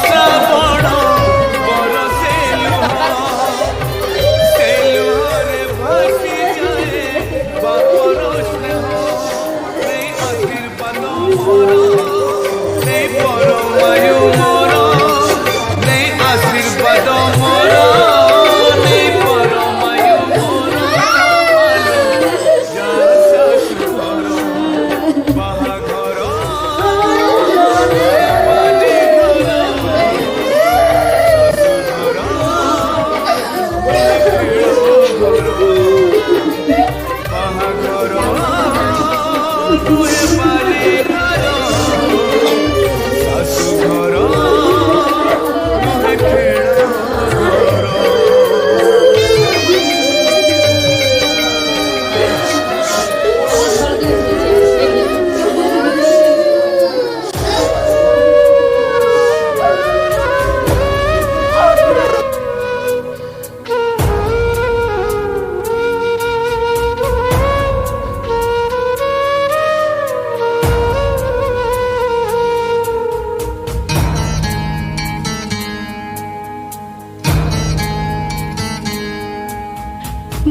শ্রাবণ বরষে লুহ সে লুহরে ভাসি যায় বাপর স্নেহ নেই আশীর্বাদ মোর নেই পরমায়ু মোর নেই আশীর্বাদ মোর নেই পরমায়ু মোর যা শ্বশুর বাহাঘর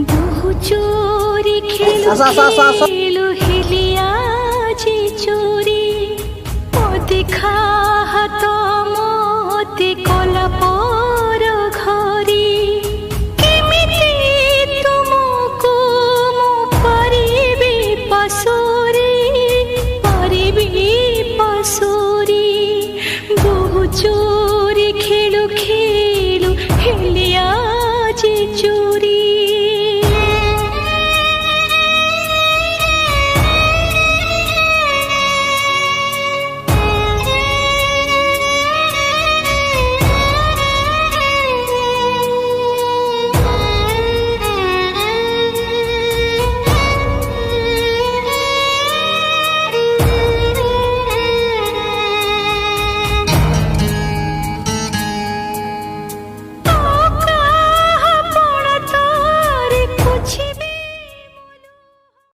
বহু চোরি খেলো